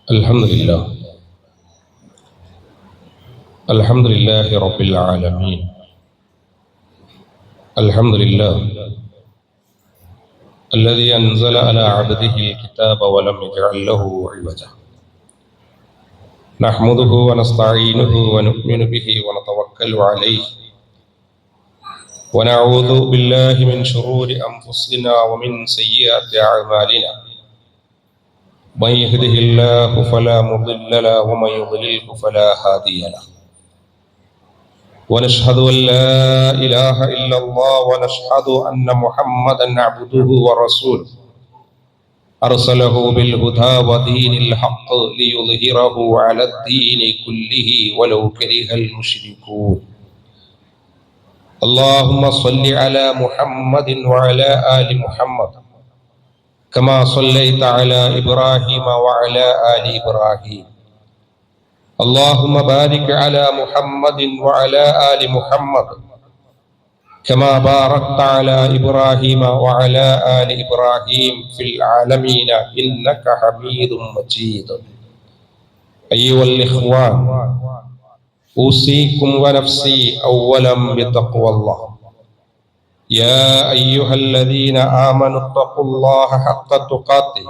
الحمد لله الحمد لله رب العالمين. الحمد لله الذي أنزل على عبده الكتاب ولم يجعل له عوجا. نحمده ونستعينه ونؤمن به ونتوكل عليه ونعوذ بالله من شرور أنفسنا ومن سيئات أعمالنا. من يهده الله فلا مضل له ومن يضلله فلا هادي له. ونشهد أن لا إله إلا الله ونشهد أن محمدا عبده ورسوله أرسله بالهدى ودين الحق ليظهره على الدين كله ولو كره المشركون. اللهم صل على محمد وعلى آل محمد كما صليت على إبراهيم وعلى آل إبراهيم. اللهم بارك على محمد وعلى آل محمد كما باركت على إبراهيم وعلى آل إبراهيم في العالمين إنك حميد مجيد. أيها الإخوان، أوصيكم ونفسي أولا بتقوى الله. يا أيها الذين آمنوا اتقوا الله حق تقاته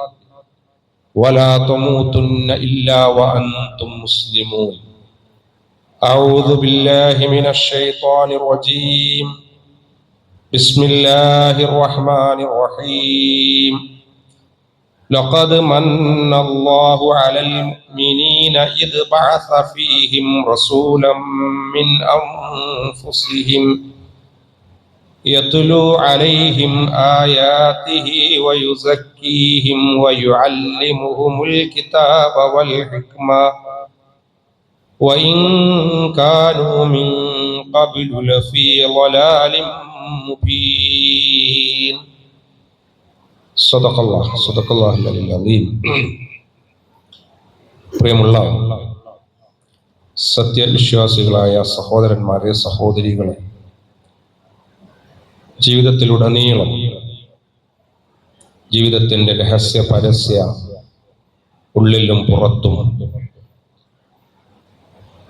ولا تموتن إلا وأنتم مسلمون. أعوذ بالله من الشيطان الرجيم. بسم الله الرحمن الرحيم. لقد من الله على المؤمنين إذ بعث فيهم رسولا من أنفسهم يتلو عليهم آياته ويزكيهم ويعلمهم الكتاب والحكمة وإن كانوا من قبل لفي ضلال مبين. صدق الله العظيم. പ്രിയമുള്ള സത്യവിശ്വാസികളായ സഹോദരന്മാരെ, സഹോദരികളെ, ജീവിതത്തിലുടനീളം ജീവിതത്തിൻ്റെ രഹസ്യ പരസ്യ ഉള്ളിലും പുറത്തും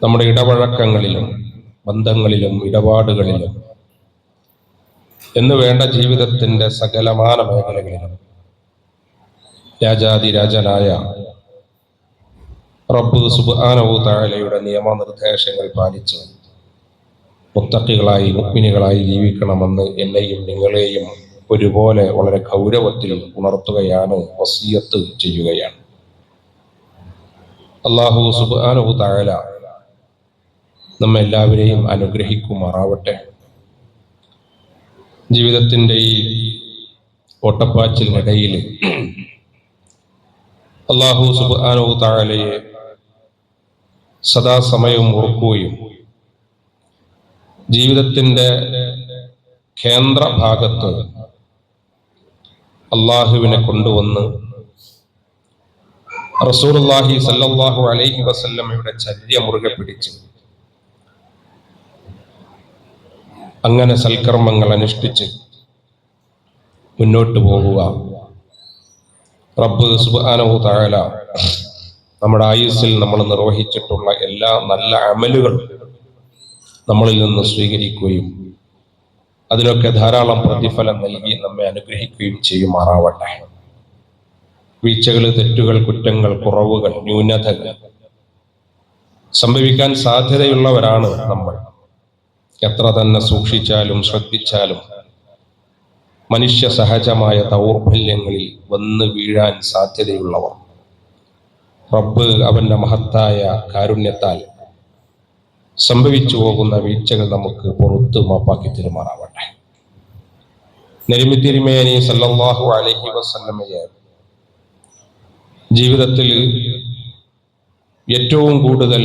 നമ്മുടെ ഇടപഴക്കങ്ങളിലും ബന്ധങ്ങളിലും ഇടപാടുകളിലും എന്ന് വേണ്ട ജീവിതത്തിൻ്റെ സകലമാന മേഖലകളിലും രാജാതിരാജനായ റബ്ബ് സുബ്ഹാനഹു തആലയുടെ നിയമനിർദ്ദേശങ്ങൾ പാലിച്ച് മുത്തഖികളായി മുഅ്മിനുകളായി ജീവിക്കണമെന്ന് എന്നെയും നിങ്ങളെയും ഒരുപോലെ വളരെ ഗൗരവത്തിൽ ഉണർത്തുകയാണ്, വസിയത്ത് ചെയ്യുകയാണ്. അല്ലാഹു സുബ്ഹാനഹു തആല നമ്മെല്ലാവരെയും അനുഗ്രഹിക്കുമാറാവട്ടെ. ജീവിതത്തിൻ്റെ ഈ ഓട്ടപ്പാച്ചിലിനിടയിൽ അല്ലാഹു സുബ്ഹാനഹു തആലയെ സദാസമയവും ഓർക്കുകയും ജീവിതത്തിൻ്റെ കേന്ദ്രഭാഗത്ത് അള്ളാഹുവിനെ കൊണ്ടുവന്ന് റസൂലുള്ളാഹി സ്വല്ലല്ലാഹു അലൈഹി വസല്ലമയുടെ ചര്യ മുറുകെ പിടിച്ച് അങ്ങനെ സൽക്കർമ്മങ്ങൾ അനുഷ്ഠിച്ച് മുന്നോട്ട് പോകുക. റബ്ബ് സുബ്ഹാനഹു തആല നമ്മുടെ ആയുസ്സിൽ നമ്മൾ നിർവഹിച്ചിട്ടുള്ള എല്ലാ നല്ല അമലുകളും നമ്മളിൽ നിന്ന് സ്വീകരിക്കുകയും അതിനൊക്കെ ധാരാളം പ്രതിഫലം നൽകി നമ്മെ അനുഗ്രഹിക്കുകയും ചെയ്യുമാറാവട്ടെ. വീഴ്ചകൾ, തെറ്റുകൾ, കുറ്റങ്ങൾ, കുറവുകൾ, ന്യൂനതകൾ സംഭവിക്കാൻ സാധ്യതയുള്ളവരാണ് നമ്മൾ. എത്ര തന്നെ സൂക്ഷിച്ചാലും ശ്രദ്ധിച്ചാലും മനുഷ്യ സഹജമായ ദൗർബല്യങ്ങളിൽ വന്ന് വീഴാൻ സാധ്യതയുള്ളവർ റബ്ബ് അവന്റെ മഹത്തായ കാരുണ്യത്താൽ സംഭവിച്ചു പോകുന്ന വീഴ്ചകൾ നമുക്ക് പുറത്തു മാപ്പാക്കി തരുമാറാവട്ടെ. നബി തിരുമേനി സല്ലല്ലാഹു അലൈഹി വസല്ലമയെ ജീവിതത്തിൽ ഏറ്റവും കൂടുതൽ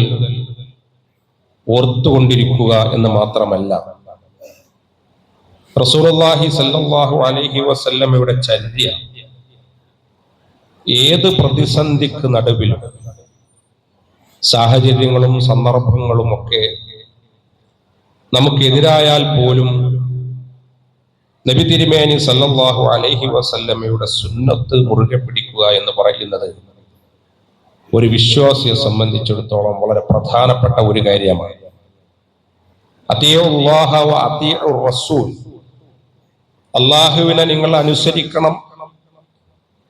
ഓർത്തുകൊണ്ടിരിക്കുക എന്ന് മാത്രമല്ല, റസൂലുള്ളാഹി സല്ലല്ലാഹു അലൈഹി വസല്ലമയുടെ ചര്യ ഏത് പ്രതിസന്ധിക്ക് നടുവിലും സാഹചര്യങ്ങളും സന്ദർഭങ്ങളും ഒക്കെ നമുക്കെതിരായാൽ പോലും നബി തിരുമേനി സല്ലല്ലാഹു അലൈഹി വസല്ലമയുടെ സുന്നത്ത് മുറുകെ പിടിക്കുക എന്ന് പറയുന്നത് ഒരു വിശ്വാസിയെ സംബന്ധിച്ചിടത്തോളം വളരെ പ്രധാനപ്പെട്ട ഒരു കാര്യമാണ്. അത്തിയുല്ലാഹ വ അത്തിയുർ റസൂൽ, അള്ളാഹുവിനെ നിങ്ങൾ അനുസരിക്കണം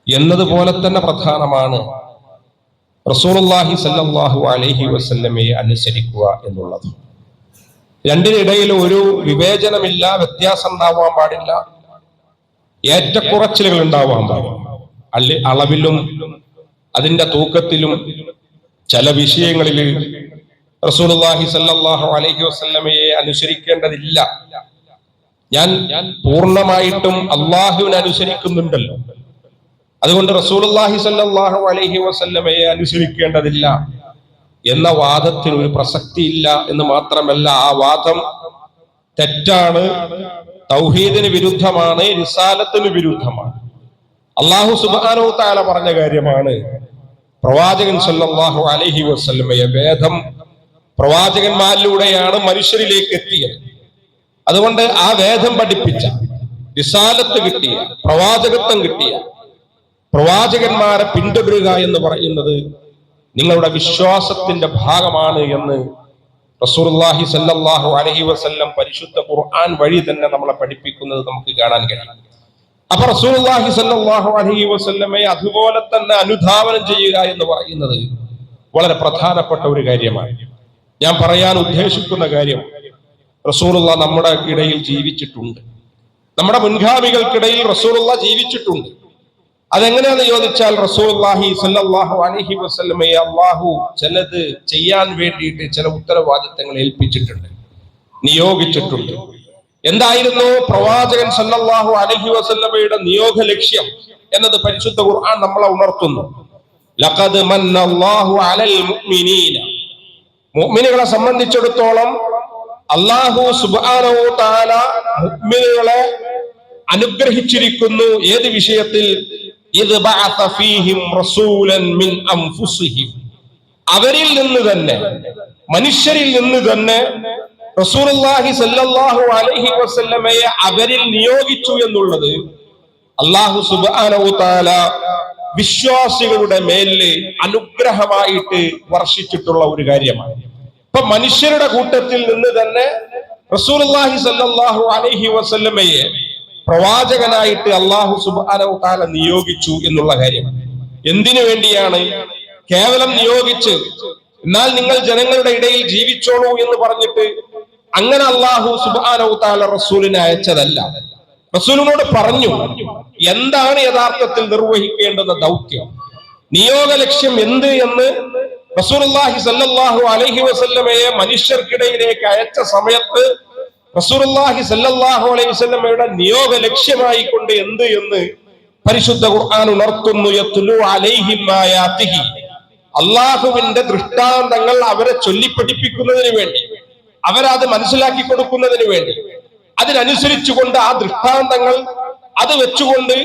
എന്നതുപോലെ തന്നെ പ്രധാനമാണ് റസൂലുള്ളാഹി സ്വല്ലല്ലാഹു അലൈഹി വസല്ലമയെ അനുസരിക്കുക എന്നുള്ളത്. രണ്ടിനിടയിൽ ഒരു വിവേചനമില്ല, വ്യത്യാസം ഉണ്ടാവാൻ പാടില്ല, ഏറ്റക്കുറച്ചിലുകൾ ഉണ്ടാവാൻ പാടില്ല. അളവിലും അതിന്റെ തൂക്കത്തിലും ചില വിഷയങ്ങളിൽ റസൂലുള്ളാഹി സ്വല്ലല്ലാഹു അലൈഹി വസല്ലമയെ അനുസരിക്കേണ്ടതില്ല. ഞാൻ പൂർണ്ണമായിട്ടും അള്ളാഹുവിനെ അനുസരിക്കുന്നുണ്ടല്ലോ, അതുകൊണ്ട് റസൂലുള്ളാഹി സ്വല്ലല്ലാഹു അലൈഹി വസല്ലമയെ അനുസരിക്കേണ്ടതില്ല എന്ന വാദത്തിന് ഒരു പ്രസക്തിയില്ല എന്ന് മാത്രമല്ല, ആ വാദം തെറ്റാണ്, തൗഹീദിന് വിരുദ്ധമാണ്, റിസാലത്തിന് വിരുദ്ധമാണ്. അല്ലാഹു സുബ്ഹാനഹു വ തആല പറഞ്ഞ കാര്യമാണ്. പ്രവാചകൻ സല്ലല്ലാഹു അലൈഹി വസല്ലമയെ വേദം പ്രവാചകന്മാരിലൂടെയാണ് മനുഷ്യരിലേക്ക് എത്തിയത്. അതുകൊണ്ട് ആ വേദം പഠിപ്പിച്ച, റിസാലത്ത് കിട്ടിയ, പ്രവാചകത്വം കിട്ടിയ പ്രവാചകന്മാരെ പിന്തുടരുക എന്ന് പറയുന്നത് നിങ്ങളുടെ വിശ്വാസത്തിന്റെ ഭാഗമാണ് എന്ന് റസൂലുള്ളാഹി സ്വല്ലല്ലാഹു അലൈഹി വസല്ലം പരിശുദ്ധ ഖുർആൻ വഴി തന്നെ നമ്മളെ പഠിപ്പിക്കുന്നത് നമുക്ക് കാണാൻ കഴിയും. അപ്പൊ റസൂലുള്ളാഹി സ്വല്ലല്ലാഹു അലൈഹി വസല്ലമയെ അതുപോലെ തന്നെ അനുധാവനം ചെയ്യുക എന്ന് പറയുന്നത് വളരെ പ്രധാനപ്പെട്ട ഒരു കാര്യമാണ്. ഞാൻ പറയാൻ ഉദ്ദേശിക്കുന്ന കാര്യം, റസൂലുള്ള നമ്മുടെ ഇടയിൽ ജീവിച്ചിട്ടുണ്ട്, നമ്മുടെ മുൻഗാമികൾക്കിടയിൽ റസൂലുള്ള ജീവിച്ചിട്ടുണ്ട്. അതെങ്ങനെയാന്ന് ചോദിച്ചാൽ, റസൂലുള്ളാഹി സ്വല്ലല്ലാഹു അലൈഹി വസല്ലമയെ അല്ലാഹു ചിലത് ചെയ്യാൻ വേണ്ടിയിട്ട് ചില ഉത്തരവാദിത്തങ്ങൾ ഏൽപ്പിച്ചിട്ടുണ്ട്, നിയോഗിച്ചിട്ടുണ്ട്. എന്തായിരുന്നു പ്രവാചകൻ സല്ലല്ലാഹു അലൈഹി വസല്ലമയുടെ നിയോഗ ലക്ഷ്യം എന്നത് പരിശുദ്ധ ഖുർആൻ നമ്മളെ ഉണർത്തുന്നു. ലഖദ് മന്നല്ലാഹു അലൽ മുഅ്മിനീന, മുഅ്മിനുകളെ സംബന്ധിച്ചിടത്തോളം അല്ലാഹു സുബ്ഹാനഹു വ തആല മുഅ്മിനുകളെ അനുഗ്രഹിച്ചിരിക്കുന്നു. ഏത് വിഷയത്തിൽ? ഇദ് ബഅസ ഫീഹിം റസൂലൻ മിൻ അൻഫുസിഹിം, അവരിൽ നിന്ന് തന്നെ, മനുഷ്യരിൽ നിന്ന് തന്നെ റസൂലുള്ളാഹി സ്വല്ലല്ലാഹു അലൈഹി വസല്ലമയെ അവരിൽ നിയോഗിച്ചു എന്നുള്ളത് അല്ലാഹു സുബ്ഹാനഹു വ തആല വിശ്വാസികളുടെ മേലിൽ അനുഗ്രഹമായിട്ട് വർഷിച്ചിട്ടുള്ള ഒരു കാര്യമാണ്. ഇപ്പൊ മനുഷ്യരുടെ കൂട്ടത്തിൽ നിന്ന് തന്നെ റസൂലുള്ളാഹി സ്വല്ലല്ലാഹു അലൈഹി വസല്ലമയെ പ്രവാചകനായിട്ട് അല്ലാഹു സുബ്ഹാനഹു വ തആല നിയോഗിച്ചു എന്നുള്ള കാര്യം. എന്തിനു വേണ്ടിയാണ്? കേവലം നിയോഗിച്ച് എന്നാൽ നിങ്ങൾ ജനങ്ങളുടെ ഇടയിൽ ജീവിച്ചോളൂ എന്ന് പറഞ്ഞിട്ട് അങ്ങനെ അല്ലാഹു സുബ്ഹാനഹു വ തആല റസൂലിനെ അയച്ചതല്ല. റസൂലിനോട് പറഞ്ഞു എന്താണ് യഥാർത്ഥത്തിൽ നിർവഹിക്കേണ്ടുന്ന ദൗത്യം, നിയോഗ ലക്ഷ്യം എന്ത് എന്ന് റസൂലുള്ളാഹി സ്വല്ലല്ലാഹു അലൈഹി വസല്ലമയെ മനുഷ്യർക്കിടയിലേക്ക് അയച്ച സമയത്ത് റസൂലുള്ളാഹി സ്വല്ലല്ലാഹു അലൈഹി വസല്ലമയുടെ നിയോഗ ലക്ഷ്യമായി കൊണ്ട് എന്ത് എന്ന് പരിശുദ്ധ ഖുർആൻ ഉണർത്തുന്നു. യത്ലു അലൈഹിം ആയാതിഹി, അല്ലാഹുവിന്റെ ദൃഷ്ടാന്തങ്ങൾ അവരെ ചൊല്ലിപ്പഠിപ്പിക്കുന്നതിന് വേണ്ടി, അവരത് മനസ്സിലാക്കി കൊടുക്കുന്നതിന് വേണ്ടി, അതിനനുസരിച്ചുകൊണ്ട് ആ ദൃഷ്ടാന്തങ്ങൾ അത് വെച്ചുകൊണ്ട്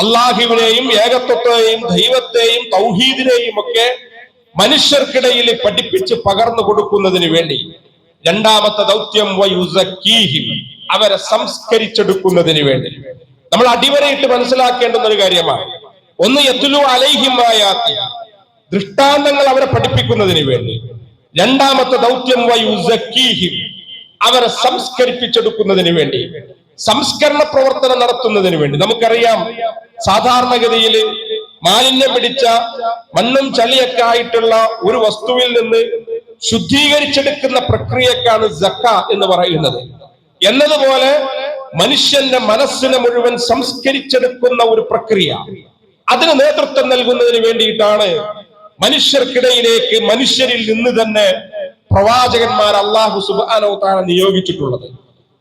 അള്ളാഹുവിനെയും ഏകത്വത്തെയും ദൈവത്തെയും തൗഹീദിനെയും ഒക്കെ മനുഷ്യർക്കിടയിൽ പഠിപ്പിച്ച് പകർന്നു കൊടുക്കുന്നതിന് വേണ്ടി. രണ്ടാമത്തെ ദൗത്യം വയുസക്കീഹിം, അവരെ സംസ്കരിച്ചെടുക്കുന്നതിന് വേണ്ടി. നമ്മൾ അടിവരയിട്ട് മനസ്സിലാക്കേണ്ടുന്ന ഒരു കാര്യമാണ്. ഒന്ന് യത്ലു അലൈഹിം ആയാതി, ദൃഷ്ടാന്തങ്ങൾ അവരെ പഠിപ്പിക്കുന്നതിന് വേണ്ടി. രണ്ടാമത്തെ ദൗത്യം വയുസക്കീഹിം, അവരെ സംസ്കരിപ്പിച്ചെടുക്കുന്നതിന് വേണ്ടി, സംസ്കരണ പ്രവർത്തനം നടത്തുന്നതിന് വേണ്ടി. നമുക്കറിയാം സാധാരണഗതിയിൽ മാലിന്യം പിടിച്ച മണ്ണും ചളിയൊക്കെ ആയിട്ടുള്ള ഒരു വസ്തുവിൽ നിന്ന് ശുദ്ധീകരിച്ചെടുക്കുന്ന പ്രക്രിയക്കാണ് സക്ക എന്ന് പറയുന്നത്. എന്നതുപോലെ മനുഷ്യന്റെ മനസ്സിനെ മുഴുവൻ സംസ്കരിച്ചെടുക്കുന്ന ഒരു പ്രക്രിയ, അതിന് നേതൃത്വം നൽകുന്നതിന് വേണ്ടിയിട്ടാണ് മനുഷ്യർക്കിടയിലേക്ക് മനുഷ്യരിൽ നിന്ന് തന്നെ പ്രവാചകന്മാർ അല്ലാഹു സുബ്ഹാനഹു വ തആല നിയോഗിച്ചിട്ടുള്ളത്.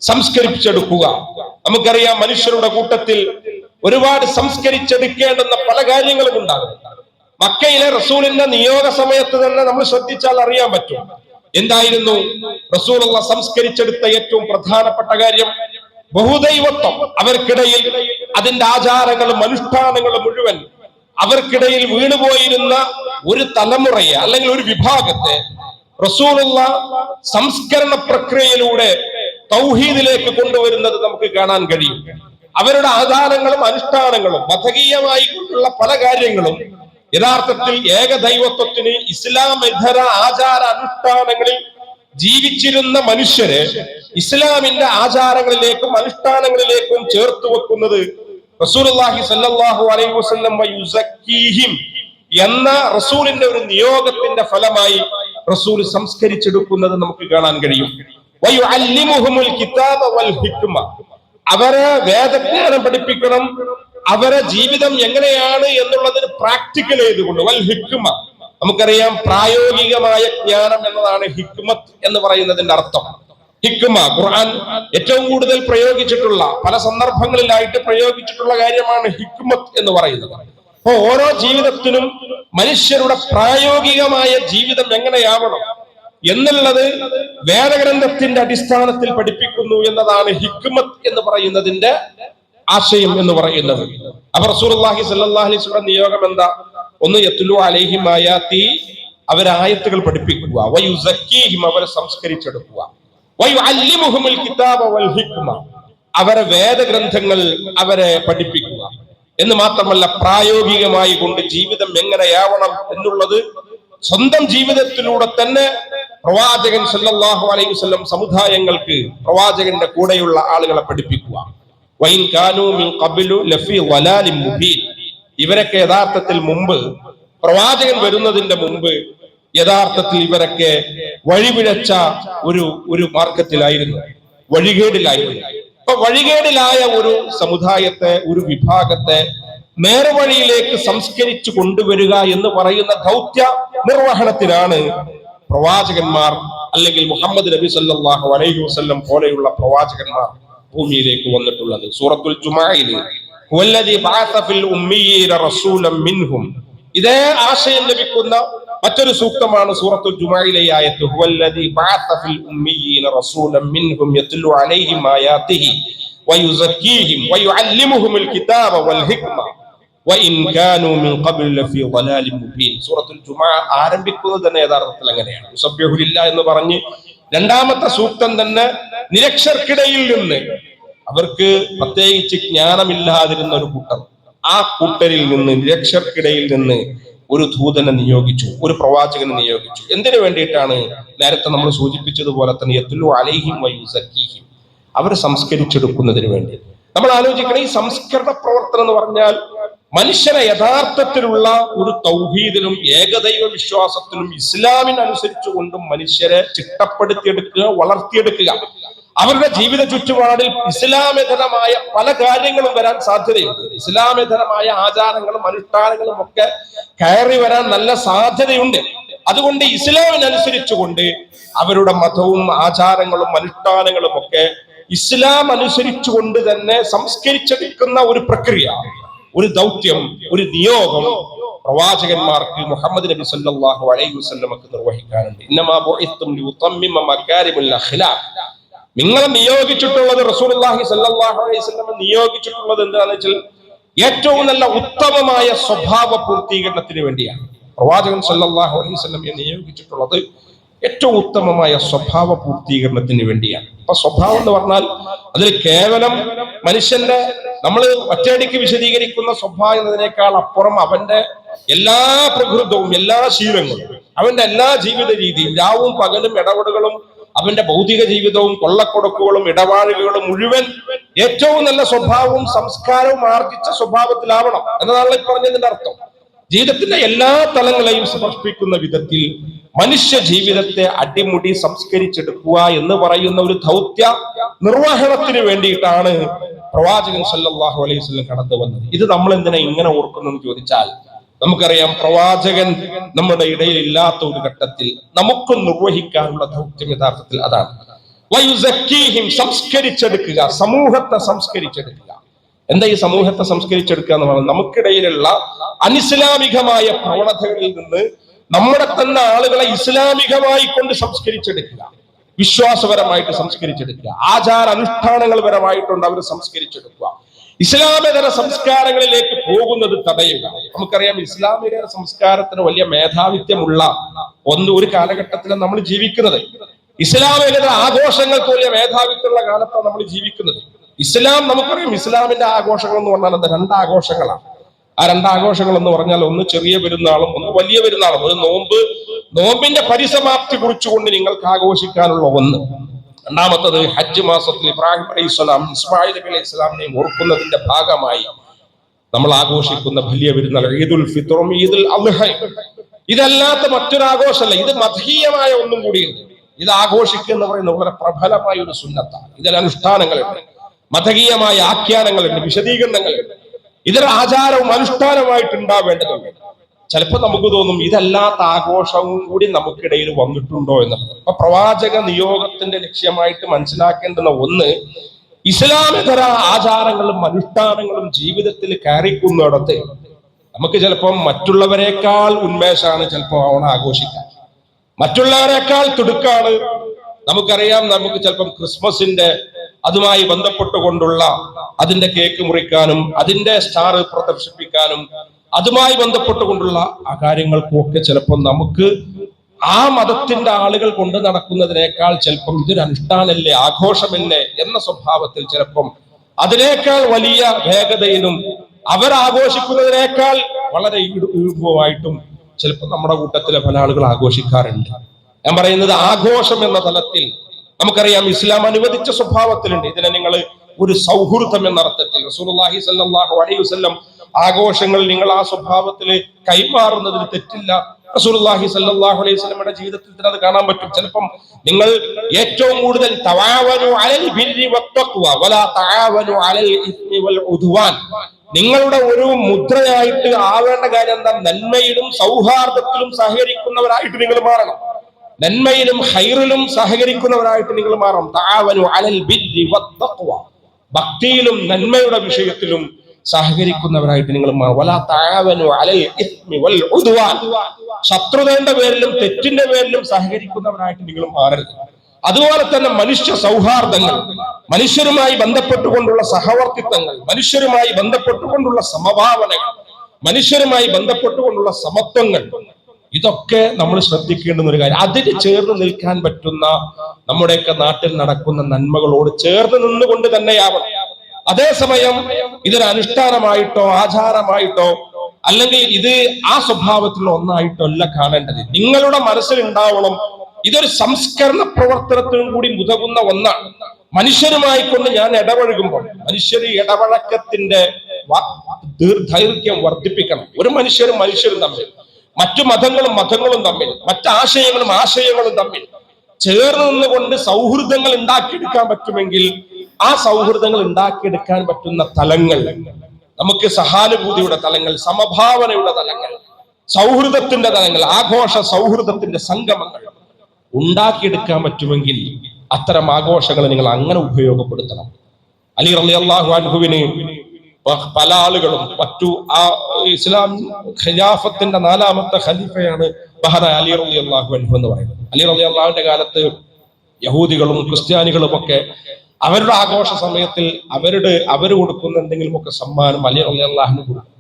സംസ്കരിച്ചെടുക്കുക. നമുക്കറിയാം മനുഷ്യരുടെ കൂട്ടത്തിൽ ഒരുപാട് സംസ്കരിച്ചെടുക്കേണ്ടുന്ന പല കാര്യങ്ങളും ഉണ്ടാകും. മക്കയിലെ റസൂലിന്റെ നിയോഗ സമയത്ത് തന്നെ നമ്മൾ ശ്രദ്ധിച്ചാൽ അറിയാൻ പറ്റും. എന്തായിരുന്നു റസൂലുള്ള സംസ്കരിച്ചെടുത്ത ഏറ്റവും പ്രധാനപ്പെട്ട കാര്യം? ബഹുദൈവത്വം. അവർക്കിടയിൽ അതിന്റെ ആചാരങ്ങളും അനുഷ്ഠാനങ്ങളും മുഴുവൻ അവർക്കിടയിൽ വീണുപോയിരുന്ന ഒരു തലമുറയെ അല്ലെങ്കിൽ ഒരു വിഭാഗത്തെ റസൂലുള്ള സംസ്കരണ പ്രക്രിയയിലൂടെ തൗഹീദിലേക്ക് കൊണ്ടുവരുന്നത് നമുക്ക് കാണാൻ കഴിയും. അവരുടെ ആചാരങ്ങളും അനുഷ്ഠാനങ്ങളും മതകീയമായി കൊണ്ടുള്ള പല കാര്യങ്ങളും യഥാർത്ഥത്തിൽ ഏകദൈവത്വത്തിന് ഇസ്ലാമേതര ആചാര അനുഷ്ഠാനങ്ങളിൽ ജീവിച്ചിരുന്ന മനുഷ്യരെ ഇസ്ലാമിന്റെ ആചാരങ്ങളിലേക്കും അനുഷ്ഠാനങ്ങളിലേക്കും ചേർത്ത് വെക്കുന്നത് റസൂലുള്ളാഹി സ്വല്ലല്ലാഹു അലൈഹി വസല്ലം വയുസക്കീഹിം എന്ന റസൂലിന്റെ ഒരു നിയോഗത്തിന്റെ ഫലമായി റസൂൽ സംസ്കരിച്ചെടുക്കുന്നത് നമുക്ക് കാണാൻ കഴിയും. വയുഅല്ലിമുഹുൽ കിതാബ വൽ ഹിക്മ, അവരെ വേദജ്ഞാനം പഠിപ്പിക്കണം, അവരെ ജീവിതം എങ്ങനെയാണ് എന്നുള്ളതിന് പ്രാക്ടിക്കൽ ചെയ്തുകൊണ്ട്. വൽ ഹിക്മ, നമുക്കറിയാം പ്രായോഗികമായ ജ്ഞാനം എന്നതാണ് ഹിക്മത്ത് എന്ന് പറയുന്നതിന്റെ അർത്ഥം. ഹിക്മ ഖുർആൻ ഏറ്റവും കൂടുതൽ പ്രയോഗിച്ചിട്ടുള്ള, പല സന്ദർഭങ്ങളിലായിട്ട് പ്രയോഗിച്ചിട്ടുള്ള കാര്യമാണ് ഹിക്മത്ത് എന്ന് പറയുന്നത്. അപ്പൊ ഓരോ ജീവിതത്തിനും മനുഷ്യരുടെ പ്രായോഗികമായ ജീവിതം എങ്ങനെയാവണം എന്നുള്ളത് വേദഗ്രന്ഥത്തിന്റെ അടിസ്ഥാനത്തിൽ പഠിപ്പിക്കുന്നു എന്നതാണ് ഹിക്മത്ത് എന്ന് പറയുന്നതിന്റെ ആശയം എന്ന് പറയുന്നത്. അപ്പൊ റസൂലുള്ളാഹി സ്വല്ലല്ലാഹു അലൈഹി വസല്ലം നിയോഗം എന്താ? ഒന്ന് യത്ലു അലൈഹിം ആയാതി, അവരെ ആയത്തുകൾ പഠിപ്പിക്കുക, വയുസക്കീഹിം, അവരെ സംസ്കരിച്ചെടുക്കുക, വയുഅല്ലിമുഹുൽ കിതാബ വൽ ഹിക്മ, അവരെ വേദഗ്രന്ഥങ്ങൾ അവരെ പഠിപ്പിക്കുക എന്ന് മാത്രമല്ല, പ്രായോഗികമായി കൊണ്ട് ജീവിതം എങ്ങനെയാവണം എന്നുള്ളത് സ്വന്തം ജീവിതത്തിലൂടെ തന്നെ പ്രവാചകൻ സല്ലല്ലാഹു അലൈഹി വസല്ലം സമുദായങ്ങൾക്ക്, പ്രവാചകന്റെ കൂടെയുള്ള ആളുകളെ പഠിപ്പിക്കുക. വൈൻ കാനൂ മിൻ ഖബ്ലു ലഫീ ളലാലിൻ മുബീൻ, ഇവരൊക്കെ യഥാർത്ഥത്തിൽ മുമ്പ്, പ്രവാചകൻ വരുന്നതിന്റെ മുമ്പ് യഥാർത്ഥത്തിൽ ഇവരൊക്കെ വഴിപിഴച്ച ഒരു മാർഗത്തിലായിരുന്നു, വഴികേടിലായിരുന്നു. അപ്പൊ വഴികേടിലായ ഒരു സമുദായത്തെ, ഒരു വിഭാഗത്തെ നേർവഴിയിലേക്ക് സംസ്കരിച്ചു കൊണ്ടുവരിക എന്ന് പറയുന്ന ദൗത്യ നിർവഹണത്തിനാണ് പ്രവാചകന്മാർ, അല്ലെങ്കിൽ മുഹമ്മദ് നബി സല്ലല്ലാഹു അലൈഹി വസല്ലം പോലെയുള്ള പ്രവാചകന്മാർ ഭൂമിയിലേക്ക് വന്നിട്ടുള്ളത്. സൂറത്തുൽ ജുമുഅയിൽ ഹുവല്ലദീ ബഅസ ഫിൽ ഉമ്മീയീന റസൂലൻ മിൻഹും, ഇതേ ആശയം ലഭിക്കുന്ന മറ്റൊരു സൂക്തമാണ് സൂറത്തുൽ ജുമുഅയിലെ ആയത്ത്. ഹുവല്ലദീ ബഅസ ഫിൽ ഉമ്മീയീന റസൂലൻ മിൻഹും യത്ലു അലൈഹിം ആയാതിഹി വയുസക്കീഹിം വയുഅല്ലിമുഹുൽ കിതാബ വൽ ഹിക്മ വഇൻ കാനൂ മിൻ ഖബ്ലു ലഫീ ളലാലിൻ മുബീൻ. സൂറത്തുൽ ജുമുഅ ആരംഭിക്കുന്നത് തന്നെ യഥാർത്ഥത്തിൽ അങ്ങനെയാണ്. യുസബ്ബിഹു ലില്ലാഹ് എന്ന് പറഞ്ഞ് രണ്ടാമത്തെ സൂക്തം തന്നെ നിരക്ഷർക്കിടയിൽ നിന്ന്, അവർക്ക് പ്രത്യേകിച്ച് ജ്ഞാനമില്ലാതിരുന്ന ഒരു കൂട്ടർ, ആ കൂട്ടരിൽ നിന്ന്, നിരക്ഷർക്കിടയിൽ നിന്ന് ഒരു ദൂതനെ നിയോഗിച്ചു, ഒരു പ്രവാചകനെ നിയോഗിച്ചു. എന്തിനു വേണ്ടിയിട്ടാണ്? നേരത്തെ നമ്മൾ സൂചിപ്പിച്ചതുപോലെ തന്നെ യത്ലു അലൈഹിം വയുസക്കീഹിം, അവരെ സംസ്കരിച്ചെടുക്കുന്നതിന് വേണ്ടി. നമ്മൾ ആലോചിക്കണം, ഈ സംസ്കരണ പ്രവർത്തനം എന്ന് പറഞ്ഞാൽ മനുഷ്യനെ യഥാർത്ഥത്തിലുള്ള ഒരു തൗഹീദിലും ഏകദൈവ വിശ്വാസത്തിലും ഇസ്ലാമിനനുസരിച്ചുകൊണ്ടും മനുഷ്യരെ ചിട്ടപ്പെടുത്തിയെടുക്കുക, വളർത്തിയെടുക്കുക. അവരുടെ ജീവിത ചുറ്റുപാടിൽ ഇസ്ലാമേതരമായ പല കാര്യങ്ങളും വരാൻ സാധ്യതയുണ്ട്. ഇസ്ലാമേതരമായ ആചാരങ്ങളും അനുഷ്ഠാനങ്ങളും ഒക്കെ കയറി വരാൻ നല്ല സാധ്യതയുണ്ട്. അതുകൊണ്ട് ഇസ്ലാമിനനുസരിച്ചുകൊണ്ട് അവരുടെ മതവും ആചാരങ്ങളും അനുഷ്ഠാനങ്ങളും ഒക്കെ ഇസ്ലാം അനുസരിച്ചുകൊണ്ട് തന്നെ സംസ്കരിച്ചെടുക്കുന്ന ഒരു പ്രക്രിയ, ഒരു ദൗത്യം, ഒരു നിയോഗം പ്രവാചകന്മാർക്ക്, മുഹമ്മദ് നബി സല്ലല്ലാഹു അലൈഹി വസല്ലമക്ക് നിർവഹിക്കാനുണ്ട്. ഇന്നമാ ബുഇസ്തും ലിയുതമ്മിമ മകാരിമുൽ അഖ്ലാഖ്, നിങ്ങളെ നിയോഗിച്ചിട്ടുള്ളത്, റസൂലുള്ളാഹി സ്വല്ലല്ലാഹു അലൈഹി വസല്ലം നിയോഗിച്ചിട്ടുള്ളത് എന്താണെന്ന് വെച്ചാൽ ഏറ്റവും നല്ല ഉത്തമമായ സ്വഭാവ പൂർത്തീകരണത്തിന് വേണ്ടിയാണ്. പ്രവാചകൻ സ്വല്ലല്ലാഹു അലൈഹി വസല്ലം നിയോഗിച്ചിട്ടുള്ളത് ഏറ്റവും ഉത്തമമായ സ്വഭാവ പൂർത്തീകരണത്തിന് വേണ്ടിയാണ്. അപ്പൊ സ്വഭാവം എന്ന് പറഞ്ഞാൽ അതിൽ കേവലം മനുഷ്യന്റെ, നമ്മൾ ഒറ്റയടിക്ക് വിശദീകരിക്കുന്ന സ്വഭാവം എന്നതിനേക്കാൾ അപ്പുറം അവന്റെ എല്ലാ പ്രകൃതവും, എല്ലാ ശീലങ്ങളും, അവന്റെ എല്ലാ ജീവിത രീതിയും, രാവും പകലും ഇടപെടലുകളും, അവന്റെ ഭൗതിക ജീവിതവും കൊള്ളക്കൊടുക്കുകളും ഇടപാടുകളും മുഴുവൻ ഏറ്റവും നല്ല സ്വഭാവവും സംസ്കാരവും ആർജിച്ച സ്വഭാവത്തിലാവണം എന്നതാണ് ഈ പറഞ്ഞതിന്റെ അർത്ഥം. ജീവിതത്തിന്റെ എല്ലാ തലങ്ങളെയും സമർപ്പിക്കുന്ന വിധത്തിൽ മനുഷ്യ ജീവിതത്തെ അടിമുടി സംസ്കരിച്ചെടുക്കുക എന്ന് പറയുന്ന ഒരു ദൗത്യ നിർവഹണത്തിന് വേണ്ടിയിട്ടാണ് പ്രവാചകൻ സല്ലല്ലാഹു അലൈഹി വസല്ലം കടന്നു വന്നത്. ഇത് നമ്മൾ എന്തിനാ ഇങ്ങനെ ഓർക്കുന്നെന്ന് ചോദിച്ചാൽ, നമുക്കറിയാം പ്രവാചകൻ നമ്മുടെ ഇടയിൽ ഇല്ലാത്ത ഒരു ഘട്ടത്തിൽ നമുക്ക് നിർവഹിക്കാനുള്ള ദൗത്യം യഥാർത്ഥത്തിൽ അതാണ്. വയുസക്കീഹിം, സംസ്കരിച്ചെടുക്കുക, സമൂഹത്തെ സംസ്കരിച്ചെടുക്കുക. എന്താ ഈ സമൂഹത്തെ സംസ്കരിച്ചെടുക്കുക എന്ന് പറയുന്നത്? നമുക്കിടയിലുള്ള അനിസ്ലാമികമായ പ്രവണതകളിൽ നിന്ന് നമ്മുടെ തന്നെ ആളുകളെ ഇസ്ലാമികമായി കൊണ്ട് സംസ്കരിച്ചെടുക്കുക, വിശ്വാസപരമായിട്ട് സംസ്കരിച്ചെടുക്കുക, ആചാര അനുഷ്ഠാനങ്ങൾ പരമായിട്ടുണ്ട് അവർ സംസ്കരിച്ചെടുക്കുക, ഇസ്ലാമേതര സംസ്കാരങ്ങളിലേക്ക് പോകുന്നത് തടയുക. നമുക്കറിയാം ഇസ്ലാമിക സംസ്കാരത്തിന് വലിയ മേധാവിത്വമുള്ള ഒരു കാലഘട്ടത്തിലാണ് നമ്മൾ ജീവിക്കുന്നത്. ഇസ്ലാമേതര ആഘോഷങ്ങൾക്ക് വലിയ മേധാവിത്വമുള്ള കാലത്താണ് നമ്മൾ ജീവിക്കുന്നത്. ഇസ്ലാം, നമുക്കറിയാം ഇസ്ലാമിന്റെ ആഘോഷങ്ങൾ എന്ന് പറഞ്ഞാൽ അത് രണ്ട് ആഘോഷങ്ങളാണ്. ആ രണ്ടാഘോഷങ്ങൾ എന്ന് പറഞ്ഞാൽ ഒന്ന് ചെറിയ പെരുന്നാളും ഒന്ന് വലിയ പെരുന്നാളും. ഒരു നോമ്പിന്റെ പരിസമാപ്തി കുറിച്ചുകൊണ്ട് നിങ്ങൾക്ക് ആഘോഷിക്കാനുള്ള ഒന്ന്. രണ്ടാമത്തത് ഹജ്ജ് മാസത്തിൽ ഇബ്രാഹിം അലൈഹിസ്സലാം ഇസ്മായിൽ നബി അലൈഹി സ്വലാമിനെയും ഓർക്കുന്നതിന്റെ ഭാഗമായി നമ്മൾ ആഘോഷിക്കുന്ന വലിയ പെരുന്നാൾ ഈദുൽ ഫിത്റും ഈദുൽ അദ്ഹയും. ഇതല്ലാത്ത മറ്റൊരാഘോഷമല്ല, ഇത് മതീയമായ ഒന്നും കൂടിയുണ്ട്. ഇത് ആഘോഷിക്കുക എന്ന് പറയുന്നത് വളരെ പ്രബലമായ ഒരു സുന്നത്താണ്. ഇതിൽ അനുഷ്ഠാനങ്ങളുണ്ട്, മതകീയമായ ആഖ്യാനങ്ങളുണ്ട്, വിശദീകരണങ്ങളുണ്ട്. ഇതൊരു ആചാരവും അനുഷ്ഠാനമായിട്ട് ഉണ്ടാവേണ്ടതുണ്ട്. ചിലപ്പോൾ നമുക്ക് തോന്നും ഇതല്ലാത്ത ആഘോഷവും കൂടി നമുക്കിടയിൽ വന്നിട്ടുണ്ടോ എന്നുള്ളത്. അപ്പൊ പ്രവാചക നിയോഗത്തിന്റെ ലക്ഷ്യമായിട്ട് മനസ്സിലാക്കേണ്ടുന്ന ഒന്ന്, ഇസ്ലാമേതര ആചാരങ്ങളും അനുഷ്ഠാനങ്ങളും ജീവിതത്തിൽ കയറിക്കുന്നിടത്ത് നമുക്ക് ചിലപ്പം മറ്റുള്ളവരെക്കാൾ ഉന്മേഷമാണ് ചിലപ്പോൾ ഓണം ആഘോഷിക്കാൻ, മറ്റുള്ളവരെക്കാൾ തുടുക്കാണ്. നമുക്കറിയാം, നമുക്ക് ചിലപ്പം ക്രിസ്മസിന്റെ അതുമായി ബന്ധപ്പെട്ടുകൊണ്ടുള്ള അതിന്റെ കേക്ക് മുറിക്കാനും അതിന്റെ സ്റ്റാർ പ്രദർശിപ്പിക്കാനും അതുമായി ബന്ധപ്പെട്ടുകൊണ്ടുള്ള ആ കാര്യങ്ങൾക്കും ഒക്കെ ചിലപ്പോൾ നമുക്ക് ആ മതത്തിന്റെ ആളുകൾ കൊണ്ട് നടക്കുന്നതിനേക്കാൾ ചിലപ്പം ഇതൊരു അനുഷ്ഠാനല്ലേ, ആഘോഷമല്ലേ എന്ന സ്വഭാവത്തിൽ ചിലപ്പം അതിനേക്കാൾ വലിയ വേഗതയിലും അവരാഘോഷിക്കുന്നതിനേക്കാൾ വളരെ ഈടുമായിട്ടും ചിലപ്പോൾ നമ്മുടെ കൂട്ടത്തിലെ പല ആളുകൾ ആഘോഷിക്കാറുണ്ട്. ഞാൻ പറയുന്നത് ആഘോഷം എന്ന തലത്തിൽ നമുക്കറിയാം ഇസ്ലാം അനുവദിച്ച സ്വഭാവത്തിലുണ്ട്. ഇതിനെ നിങ്ങൾ ഒരു സൗഹൃദം എന്ന അർത്ഥത്തിൽ റസൂലുള്ളാഹി സ്വല്ലല്ലാഹു അലൈഹി വസല്ലം ആഘോഷങ്ങൾ നിങ്ങൾ ആ സ്വഭാവത്തിൽ കൈമാറുന്നതിന് തെറ്റില്ല. റസൂലുള്ളാഹി സ്വല്ലല്ലാഹു അലൈഹി വസല്ലമയുടെ ജീവിതത്തിൽ അത് കാണാൻ പറ്റും. ചിലപ്പം നിങ്ങൾ ഏറ്റവും കൂടുതൽ തആവനു അലൽ ബിർരി വത്തഖ്വ വലാ തആവനു അലൽ ഇസ്മി വൽ ഉദ്വാൻ, നിങ്ങളുടെ ഒരു മുദ്രയായിട്ട് ആവേണ്ട കാര്യം എന്താ? നന്മയിലും സൗഹാർദ്ദത്തിലും സഹകരിക്കുന്നവരായിട്ട് നിങ്ങൾ മാറണം. നന്മയിലും ഖൈറിലും സഹകരിക്കുന്നവരായിട്ട് നിങ്ങൾ മാറണം. തആവനു അലൽ ബിർരി വത്തഖ്വ, ഭക്തിയിലും നന്മയുടെ വിഷയത്തിലും സഹകരിക്കുന്നവരായിട്ട് നിങ്ങൾ മാറും. വലാ തആവനു അലൽ ഇസ്മി വൽ ഉദ്വാൻ, ശത്രുതയുടെ പേരിലും തെറ്റിന്റെ പേരിലും സഹകരിക്കുന്നവരായിട്ട് നിങ്ങൾ മാറരുത്. അതുപോലെ തന്നെ മനുഷ്യ സൗഹാർദ്ദങ്ങൾ, മനുഷ്യരുമായി ബന്ധപ്പെട്ടുകൊണ്ടുള്ള സഹവർത്തിത്വങ്ങൾ, മനുഷ്യരുമായി ബന്ധപ്പെട്ടുകൊണ്ടുള്ള സമഭാവനകൾ, മനുഷ്യരുമായി ബന്ധപ്പെട്ടുകൊണ്ടുള്ള സമത്വങ്ങൾ, ഇതൊക്കെ നമ്മൾ ശ്രദ്ധിക്കേണ്ടുന്ന ഒരു കാര്യം. അതിന് ചേർന്ന് നിൽക്കാൻ പറ്റുന്ന നമ്മുടെയൊക്കെ നാട്ടിൽ നടക്കുന്ന നന്മകളോട് ചേർന്ന് നിന്നുകൊണ്ട് തന്നെയാവണം. അതേസമയം ഇതൊരു അനുഷ്ഠാനമായിട്ടോ ആചാരമായിട്ടോ അല്ലെങ്കിൽ ഇത് ആ സ്വഭാവത്തിലുള്ള ഒന്നായിട്ടോ അല്ല കാണേണ്ടത്. നിങ്ങളുടെ മനസ്സിൽ ഉണ്ടാവണം ഇതൊരു സംസ്കരണ പ്രവർത്തനത്തിനും കൂടി ഉതകുന്ന ഒന്നാണ്. മനുഷ്യരുമായി കൊണ്ട് ഞാൻ ഇടപഴകുമ്പോൾ മനുഷ്യർ ഇടപഴക്കത്തിന്റെ ദൈർഘ്യം വർദ്ധിപ്പിക്കണം. ഒരു മനുഷ്യരും തമ്മിൽ, മറ്റു മതങ്ങളും തമ്മിൽ, ആശയങ്ങളും തമ്മിൽ ചേർന്ന് നിന്നുകൊണ്ട് സൗഹൃദങ്ങൾ ഉണ്ടാക്കിയെടുക്കാൻ പറ്റുമെങ്കിൽ ആ സൗഹൃദങ്ങൾ ഉണ്ടാക്കിയെടുക്കാൻ പറ്റുന്ന തലങ്ങൾ, നമുക്ക് സഹാനുഭൂതിയുടെ തലങ്ങൾ, സമഭാവനയുടെ തലങ്ങൾ, സൗഹൃദത്തിന്റെ തലങ്ങൾ, ആഘോഷ സൗഹൃദത്തിന്റെ സംഗമങ്ങൾ ഉണ്ടാക്കിയെടുക്കാൻ പറ്റുമെങ്കിൽ അത്തരം ആഘോഷങ്ങൾ നിങ്ങൾ അങ്ങനെ ഉപയോഗപ്പെടുത്തണം. അലി റളിയല്ലാഹു അൻഹുവിന് പല ആളുകളും മറ്റു ആ ഇസ്ലാം ഖിലാഫത്തിന്റെ 4ാമത്തെ ഖലീഫയാണ് മഹാനായ അലി റളിയല്ലാഹു അൻഹു എന്ന് പറയുന്നത്. അലി റളിയല്ലാഹുവിന്റെ കാലത്ത് യഹൂദികളും ക്രിസ്ത്യാനികളും ഒക്കെ അവരുടെ ആഘോഷ സമയത്തിൽ അവർ കൊടുക്കുന്ന എന്തെങ്കിലും ഒക്കെ സമ്മാനം അലി റളിയല്ലാഹുവിന് കൊടുക്കും.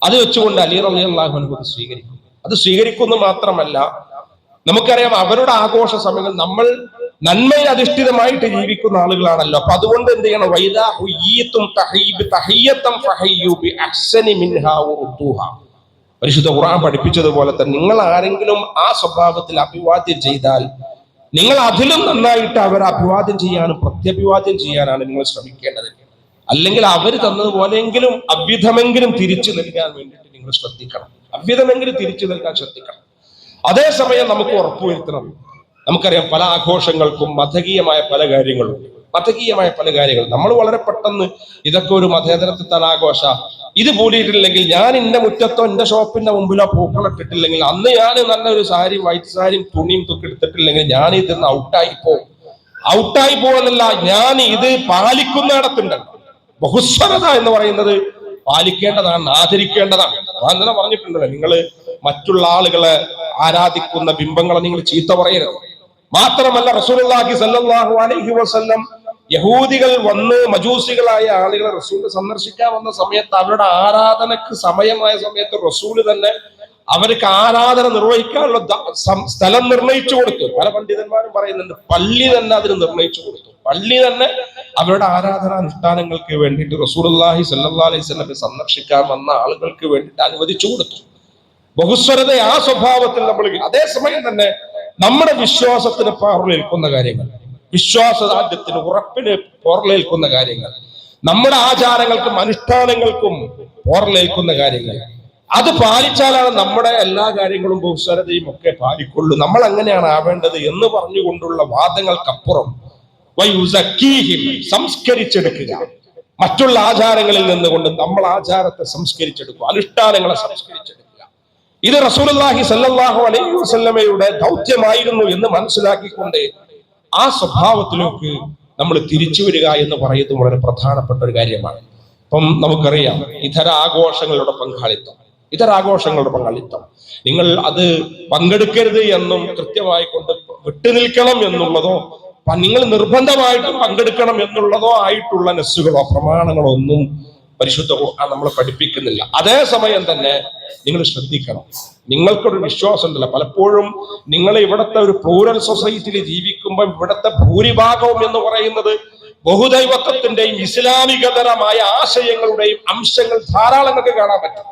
അത് വെച്ചുകൊണ്ട് അലി റളിയല്ലാഹു അൻഹു സ്വീകരിക്കും. അത് സ്വീകരിക്കുന്നു മാത്രമല്ല, നമുക്കറിയാം അവരുടെ ആഘോഷ സമയങ്ങൾ നമ്മൾ നന്മയിൽ അധിഷ്ഠിതമായിട്ട് ജീവിക്കുന്ന ആളുകളാണല്ലോ. അപ്പൊ അതുകൊണ്ട് എന്ത് ചെയ്യണം? പരിശുദ്ധ ഖുർആൻ പഠിപ്പിച്ചതുപോലെ തന്നെ നിങ്ങൾ ആരെങ്കിലും ആ സ്വഭാവത്തിൽ അഭിവാദ്യം ചെയ്താൽ നിങ്ങൾ അതിലും നന്നായിട്ട് അവരെ അഭിവാദ്യം ചെയ്യാനും പ്രത്യഭിവാദ്യം ചെയ്യാനാണ് നിങ്ങൾ ശ്രമിക്കേണ്ടത്. അല്ലെങ്കിൽ അവർ തന്നതുപോലെയെങ്കിലും അവ്വിധമെങ്കിലും തിരിച്ചു നൽകാൻ വേണ്ടിയിട്ട് നിങ്ങൾ ശ്രദ്ധിക്കണം. അവ്വിധമെങ്കിലും തിരിച്ചു നൽകാൻ ശ്രദ്ധിക്കണം. അതേസമയം നമുക്ക് ഉറപ്പുവരുത്തണം, നമുക്കറിയാം പല ആഘോഷങ്ങൾക്കും മതകീയമായ പല കാര്യങ്ങളും നമ്മൾ വളരെ പെട്ടെന്ന് ഇതൊക്കെ ഒരു മതേതരത്വ ആഘോഷ, ഇത് പൂടിയിട്ടില്ലെങ്കിൽ, ഞാൻ എന്റെ മുറ്റത്തോ എന്റെ ഷോപ്പിന്റെ മുമ്പിലോ പൂക്കളിട്ടിട്ടില്ലെങ്കിൽ, അന്ന് ഞാൻ നല്ലൊരു സാരി വൈറ്റ് സാരിയും തുണിയും തൂക്കി എടുത്തിട്ടില്ലെങ്കിൽ ഞാൻ ഇതിന്ന് ഔട്ടായി പോകുന്നല്ല, ഞാൻ ഇത് പാലിക്കുന്നിടത്തുണ്ട്. ബഹുസ്വരത എന്ന് പറയുന്നത് പാലിക്കേണ്ടതാണ്, ആദരിക്കേണ്ടതാണ്. അങ്ങനെ പറഞ്ഞിട്ടുണ്ടല്ലോ, നിങ്ങൾ മറ്റുള്ള ആളുകളെ ആരാധിക്കുന്ന ബിംബങ്ങളെ നിങ്ങൾ ചീത്ത പറയരുത്. മാത്രമല്ല റസൂലുള്ളാഹി സ്വല്ലല്ലാഹു അലൈഹി വസല്ലം യഹൂദികൾ വന്ന് മജൂസികളായ ആളുകളെ റസൂൽ സന്ദർശിക്കാൻ വന്ന സമയത്ത് അവരുടെ ആരാധനക്ക് സമയമായ സമയത്ത് റസൂൽ തന്നെ അവർക്ക് ആരാധന നിർവഹിക്കാനുള്ള സ്ഥലം നിർണയിച്ചു കൊടുത്തു. പല പണ്ഡിതന്മാരും പറയുന്നുണ്ട് പള്ളി തന്നെ അതിന് നിർണയിച്ചു കൊടുത്തു. പള്ളി തന്നെ അവരുടെ ആരാധനാനുഷ്ഠാനങ്ങൾക്ക് വേണ്ടിയിട്ട് റസൂലുള്ളാഹി സ്വല്ലല്ലാഹു അലൈഹി വസല്ലം സന്ദർശിക്കാൻ വന്ന ആളുകൾക്ക് വേണ്ടിയിട്ട് അനുവദിച്ചു കൊടുത്തു. ബഹുസ്വരത ആ സ്വഭാവത്തിൽ നമ്മൾ, അതേസമയം തന്നെ നമ്മുടെ വിശ്വാസത്തിന് പോറലേൽക്കുന്ന കാര്യങ്ങൾ, വിശ്വാസദാർഢ്യത്തിന് ഉറപ്പിന് പോറലേൽക്കുന്ന കാര്യങ്ങൾ, നമ്മുടെ ആചാരങ്ങൾക്കും അനുഷ്ഠാനങ്ങൾക്കും പോറലേൽക്കുന്ന കാര്യങ്ങൾ, അത് പാലിച്ചാലാണ് നമ്മുടെ എല്ലാ കാര്യങ്ങളും ബഹുസ്വരതയും ഒക്കെ പാലിക്കൊള്ളൂ. നമ്മൾ അങ്ങനെയാണ് ആവേണ്ടത് എന്ന് പറഞ്ഞുകൊണ്ടുള്ള വാദങ്ങൾക്കപ്പുറം സംസ്കരിച്ചെടുക്കുക, മറ്റുള്ള ആചാരങ്ങളിൽ നിന്നുകൊണ്ട് നമ്മൾ ആചാരത്തെ സംസ്കരിച്ചെടുക്കുക, അനുഷ്ഠാനങ്ങളെ സംസ്കരിച്ചെടുക്കുക. ഇത് റസൂലുള്ളാഹി സ്വല്ലല്ലാഹു അലൈഹി വസല്ലമയുടെ ദൗത്യമായിരുന്നു എന്ന് മനസ്സിലാക്കിക്കൊണ്ട് ആ സ്വഭാവത്തിലേക്ക് നമ്മൾ തിരിച്ചു വരിക എന്ന് പറയുന്നത് വളരെ പ്രധാനപ്പെട്ട ഒരു കാര്യമാണ്. അപ്പം നമുക്കറിയാം ഇതരാഘോഷങ്ങളുടെ പങ്കാളിത്തം നിങ്ങൾ അത് പങ്കെടുക്കരുത് എന്നും കൃത്യമായി കൊണ്ട് വിട്ടുനിൽക്കണം എന്നുള്ളതോ നിങ്ങൾ നിർബന്ധമായിട്ടും പങ്കെടുക്കണം എന്നുള്ളതോ ആയിട്ടുള്ള നെസ്സുകളോ പ്രമാണങ്ങളോ ഒന്നും പരിശുദ്ധ ഖുർആൻ നമ്മളെ പഠിപ്പിക്കുന്നില്ല. അതേസമയം തന്നെ നിങ്ങൾ ശ്രദ്ധിക്കണം, നിങ്ങൾക്കൊരു വിശ്വാസം ഉണ്ടല്ലോ. പലപ്പോഴും നിങ്ങൾ ഇവിടുത്തെ ഒരു പ്ലൂറൽ സൊസൈറ്റിയിൽ ജീവിക്കുമ്പോൾ ഇവിടുത്തെ ഭൂരിഭാഗവും എന്ന് പറയുന്നത് ബഹുദൈവത്വത്തിന്റെയും ഇസ്ലാമികതരമായ ആശയങ്ങളുടെയും അംശങ്ങൾ ധാരാളം നിങ്ങൾക്ക് കാണാൻ പറ്റും.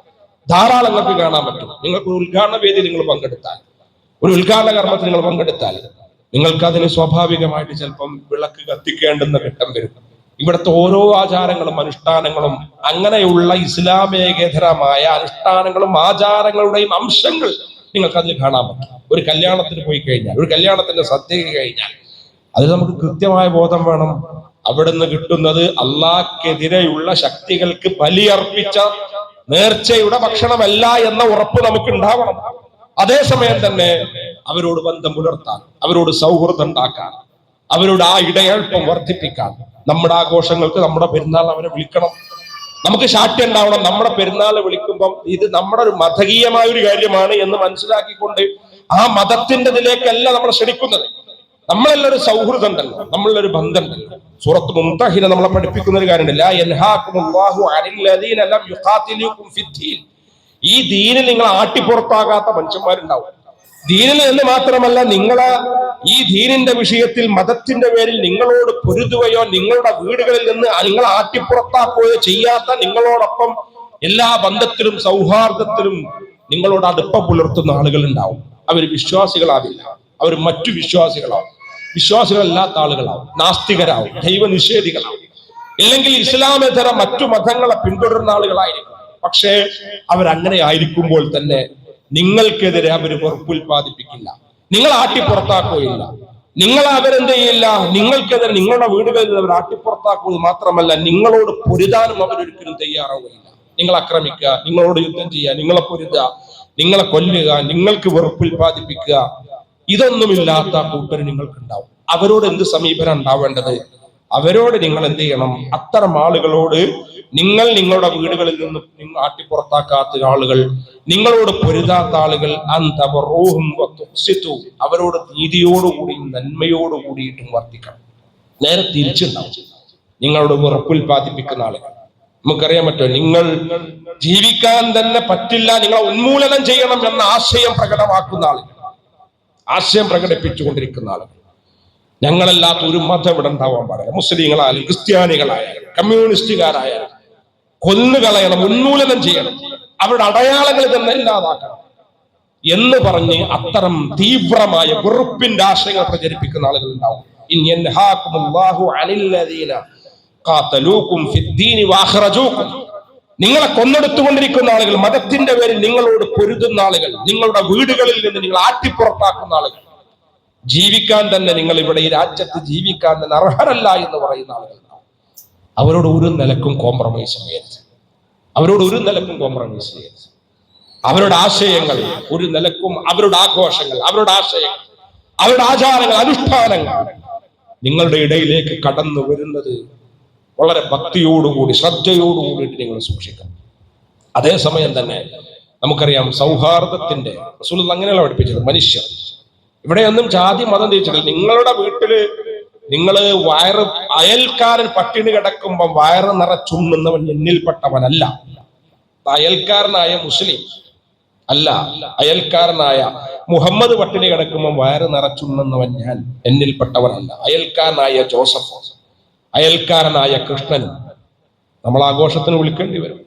നിങ്ങൾക്ക് ഒരു ഉദ്ഘാടന വേദി നിങ്ങൾ പങ്കെടുത്താൽ, ഒരു ഉദ്ഘാടന കർമ്മത്തിൽ നിങ്ങൾ പങ്കെടുത്താൽ, നിങ്ങൾക്ക് അതിന് സ്വാഭാവികമായിട്ട് ചിലപ്പം വിളക്ക് കത്തിക്കേണ്ടുന്ന ഘട്ടം വരും. ഇവിടുത്തെ ഓരോ ആചാരങ്ങളും അനുഷ്ഠാനങ്ങളും അങ്ങനെയുള്ള ഇസ്ലാമേകേതരമായ അനുഷ്ഠാനങ്ങളും ആചാരങ്ങളുടെയും അംശങ്ങൾ നിങ്ങൾക്ക് അതിൽ കാണാൻ പറ്റും. ഒരു കല്യാണത്തിന് പോയി കഴിഞ്ഞാൽ, ഒരു കല്യാണത്തിന്റെ സദ്യ കഴിഞ്ഞാൽ അതിൽ നമുക്ക് കൃത്യമായ ബോധം വേണം. അവിടുന്ന് കിട്ടുന്നത് അള്ളാഹ്ക്കെതിരെയുള്ള ശക്തികൾക്ക് ബലിയർപ്പിച്ച നേർച്ചയുടെ ഭക്ഷണമല്ല എന്ന ഉറപ്പ് നമുക്ക് ഉണ്ടാവണം. അതേസമയം തന്നെ അവരോട് ബന്ധം പുലർത്താൻ, അവരോട് സൗഹൃദം ഉണ്ടാക്കാൻ, അവരോട് ആ ഇടയൽപ്പം വർദ്ധിപ്പിക്കാൻ, നമ്മുടെ ആഘോഷങ്ങൾക്ക്, നമ്മുടെ പെരുന്നാൾ അവരെ വിളിക്കണം. നമുക്ക് ശാഠ്യം ഉണ്ടാവണം. നമ്മുടെ പെരുന്നാൾ വിളിക്കുമ്പം ഇത് നമ്മുടെ ഒരു മതകീയമായ ഒരു കാര്യമാണ് എന്ന് മനസ്സിലാക്കിക്കൊണ്ട് ആ മതത്തിൻ്റെതിലേക്കല്ല നമ്മൾ ക്ഷണിക്കുന്നത്. നമ്മളെല്ലാം ഒരു സൗഹൃദം ഉണ്ടല്ലോ, നമ്മളൊരു ബന്ധം ഉണ്ടല്ലോ. സൂറത്ത് മുംതഹിന നമ്മളെ പഠിപ്പിക്കുന്ന ഒരു കാര്യമുണ്ട്, ലാ യൻഹാകുമുല്ലാഹു അനിൽ ലദീന ലം യുഖാതിലുകും ഫിദ്ദീൻ. ഈ ദീനിൽ നിങ്ങൾ ആട്ടിപ്പുറത്താകാത്ത മനുഷ്യന്മാരുണ്ടാവും. ദീനിൽ എന്ന് മാത്രമല്ല, നിങ്ങളെ ഈ ദീനിന്റെ വിഷയത്തിൽ മതത്തിന്റെ പേരിൽ നിങ്ങളോട് പൊരുതുകയോ നിങ്ങളുടെ വീടുകളിൽ നിന്ന് നിങ്ങൾ ആട്ടിപ്പുറത്താക്കുകയോ ചെയ്യാത്ത, നിങ്ങളോടൊപ്പം എല്ലാ ബന്ധത്തിലും സൗഹാർദ്ദത്തിലും നിങ്ങളോട് അടുപ്പം പുലർത്തുന്ന ആളുകൾ ഉണ്ടാവും. അവർ വിശ്വാസികളാവില്ല, അവർ മറ്റു വിശ്വാസികളാവും, വിശ്വാസികളല്ലാത്ത ആളുകളാവും, നാസ്തികരാവും, ദൈവനിഷേധികളാവും, ഇല്ലെങ്കിൽ ഇസ്ലാമേതര മറ്റു മതങ്ങളെ പിന്തുടരുന്ന ആളുകളായിരിക്കും. പക്ഷേ അവരങ്ങനെ ആയിരിക്കുമ്പോൾ തന്നെ നിങ്ങൾക്കെതിരെ അവർ വെറുപ്പുൽപാദിപ്പിക്കില്ല, നിങ്ങൾ ആട്ടിപ്പുറത്താക്കുകയില്ല, നിങ്ങൾ അവരെന്ത് ചെയ്യില്ല, നിങ്ങൾക്കെതിരെ നിങ്ങളുടെ വീടുകളിൽ അവർ ആട്ടിപ്പുറത്താക്കുക മാത്രമല്ല, നിങ്ങളോട് പൊരുതാനും അവരൊരിക്കലും തയ്യാറാവുകയില്ല. നിങ്ങൾ ആക്രമിക്കുക, നിങ്ങളോട് യുദ്ധം ചെയ്യുക, നിങ്ങളെ പൊരുതുക, നിങ്ങളെ കൊല്ലുക, നിങ്ങൾക്ക് വെറുപ്പുൽപാദിപ്പിക്കുക, ഇതൊന്നുമില്ലാത്ത കൂട്ടർ നിങ്ങൾക്കുണ്ടാവും. അവരോട് എന്ത് സമീപനം ഉണ്ടാവേണ്ടത്? അവരോട് നിങ്ങൾ എന്ത് ചെയ്യണം? അത്തരം ആളുകളോട് നിങ്ങൾ നിങ്ങളുടെ വീടുകളിൽ നിന്ന് നിങ്ങൾ ആട്ടിപ്പുറത്താക്കാത്ത ആളുകൾ, നിങ്ങളോട് പൊരുതാത്ത ആളുകൾ, അവരോട് നീതിയോടുകൂടിയും നന്മയോടുകൂടിയിട്ടും വർത്തിക്കണം. നേരെ തിരിച്ചുണ്ടാവും. നിങ്ങളോട് വെറുപ്പുൽപാദിപ്പിക്കുന്ന ആളുകൾ, നമുക്കറിയാൻ പറ്റുമോ, നിങ്ങൾ ജീവിക്കാൻ തന്നെ പറ്റില്ല, നിങ്ങളെ ഉന്മൂലനം ചെയ്യണം എന്ന ആശയം പ്രകടമാക്കുന്ന ആളുകൾ, ആശയം പ്രകടിപ്പിച്ചുകൊണ്ടിരിക്കുന്ന ആളുകൾ. ഞങ്ങളല്ലാത്ത ഒരു മതം ഇവിടെ ഉണ്ടാവാൻ പാടില്ല. മുസ്ലിങ്ങളായാലും ക്രിസ്ത്യാനികളായാലും കമ്മ്യൂണിസ്റ്റുകാരായാലും കൊന്നുകളയണം, ഉന്മൂലനം ചെയ്യണം, അവരുടെ അടയാളങ്ങൾ തന്നെ ഇല്ലാതാക്കണം എന്ന് പറഞ്ഞ് അത്തരം തീവ്രമായ വെറുപ്പിന്റെ ആശയങ്ങൾ പ്രചരിപ്പിക്കുന്ന ആളുകൾ ഉണ്ടാവും. നിങ്ങളെ കൊന്നെടുത്തുകൊണ്ടിരിക്കുന്ന ആളുകൾ, മതത്തിന്റെ പേരിൽ നിങ്ങളോട് പൊരുതുന്ന ആളുകൾ, നിങ്ങളുടെ വീടുകളിൽ നിന്ന് നിങ്ങൾ ആട്ടിപ്പുറത്താക്കുന്ന ആളുകൾ, ജീവിക്കാൻ തന്നെ നിങ്ങൾ ഇവിടെ ഈ രാജ്യത്ത് ജീവിക്കാൻ തന്നെ അർഹരല്ല എന്ന് പറയുന്ന ആളുകൾ, അവരോട് ഒരു നിലക്കും കോംപ്രമൈസ് ചെയ്യരുത്. അവരുടെ ആശയങ്ങൾ ഒരു നിലക്കും, അവരുടെ ആഘോഷങ്ങൾ, അവരുടെ ആശയങ്ങൾ, അവരുടെ ആചാരങ്ങൾ, അനുഷ്ഠാനങ്ങൾ നിങ്ങളുടെ ഇടയിലേക്ക് കടന്നു വരുന്നത് വളരെ ഭക്തിയോടുകൂടി ശ്രദ്ധയോടുകൂടിയിട്ട് നിങ്ങൾ സൂക്ഷിക്കണം. അതേസമയം തന്നെ നമുക്കറിയാം സൗഹാർദ്ദത്തിന്റെ റസൂൽ അങ്ങനെയല്ല പഠിപ്പിച്ചത്. മനുഷ്യർ ഇവിടെയൊന്നും ജാതി മതം തിരിച്ചിട്ടില്ല. നിങ്ങളുടെ വീട്ടില് നിങ്ങൾ അയൽക്കാരൻ പട്ടിണി കിടക്കുമ്പം വയറ് നിറച്ചുണ്ണുന്നവൻ എന്നിൽപ്പെട്ടവനല്ല. അയൽക്കാരനായ മുസ്ലിം അല്ല, അയൽക്കാരനായ മുഹമ്മദ് പട്ടിണി കിടക്കുമ്പോൾ വയറ് നിറച്ചുണ്ണുന്നവൻ ഞാൻ, എന്നിൽപ്പെട്ടവനല്ല. അയൽക്കാരനായ ജോസഫ്, അയൽക്കാരനായ കൃഷ്ണൻ നമ്മൾ ആഘോഷത്തിന് വിളിക്കേണ്ടി വരും.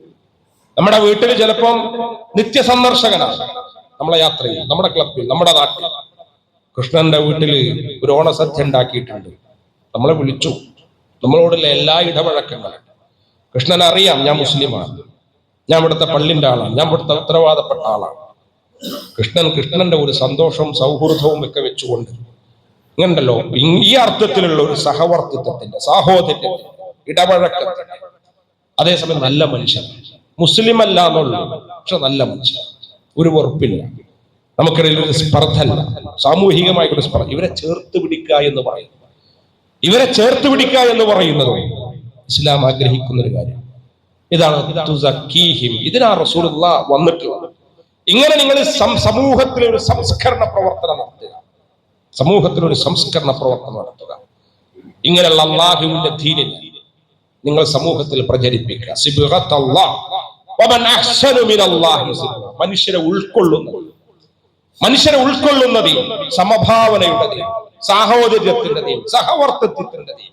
നമ്മുടെ വീട്ടിൽ ചിലപ്പം നിത്യസന്ദർശകനാണ്, നമ്മളെ യാത്രയിൽ, നമ്മുടെ ക്ലബിൽ, നമ്മുടെ നാട്ടിൽ. കൃഷ്ണന്റെ വീട്ടിൽ ഒരു ഓണസദ്യ ഉണ്ടാക്കിയിട്ടുണ്ട്. നമ്മളെ വിളിച്ചു, നമ്മളോടുള്ള എല്ലാ ഇടപഴക്കങ്ങളും. കൃഷ്ണൻ അറിയാം ഞാൻ മുസ്ലിമാണ്, ഞാൻ ഇവിടുത്തെ പള്ളിന്റെ ആളാണ്, ഞാൻ ഇവിടുത്തെ ഉത്തരവാദപ്പെട്ട ആളാണ്. കൃഷ്ണന്റെ ഒരു സന്തോഷവും സൗഹൃദവും ഒക്കെ വെച്ചുകൊണ്ട് ഇങ്ങനല്ലോ ഈ അർത്ഥത്തിലുള്ള ഒരു സഹവർത്തിത്വത്തിന്റെ, സാഹോദര്യത്തിന്റെ, ഇടപഴക്കത്തിന്റെ, അതേസമയം നല്ല മനുഷ്യൻ, മുസ്ലിം അല്ല എന്നുള്ളൂ, പക്ഷെ നല്ല മനുഷ്യൻ, ഒരു വെറുപ്പില്ല, നമുക്കിടയിൽ ഒരു സ്പർദ്ധ അല്ല, സാമൂഹികമായിട്ടൊരു സ്പർദ്ധ. ഇവരെ ചേർത്ത് പിടിക്കുക എന്ന് പറയുന്നത്, ഇവരെ ചേർത്ത് പിടിക്കുക എന്ന് പറയുന്നത് ഇസ്ലാം ആഗ്രഹിക്കുന്ന ഒരു കാര്യം. ഇതാണ് ഇതിനാ റസൂലുള്ളാഹി വന്നിട്ടുള്ളത്. ഇങ്ങനെ നിങ്ങൾ സമൂഹത്തിൽ ഒരു സംസ്കരണ പ്രവർത്തനം നടത്തുക, സമൂഹത്തിൽ ഒരു സംസ്കരണ പ്രവർത്തനം നടത്തുക. ഇങ്ങനെയുള്ള അല്ലാഹുവിന്റെ ദീനിനെ നിങ്ങൾ സമൂഹത്തിൽ പ്രചരിപ്പിക്കുക. മനുഷ്യരെ ഉൾക്കൊള്ളുന്ന ദീൻ, സമഭാവനയുടെ ദീൻ, സാഹോദര്യത്തിന്റെ ദീൻ, സഹവർത്തിത്വത്തിന്റെ ദീൻ.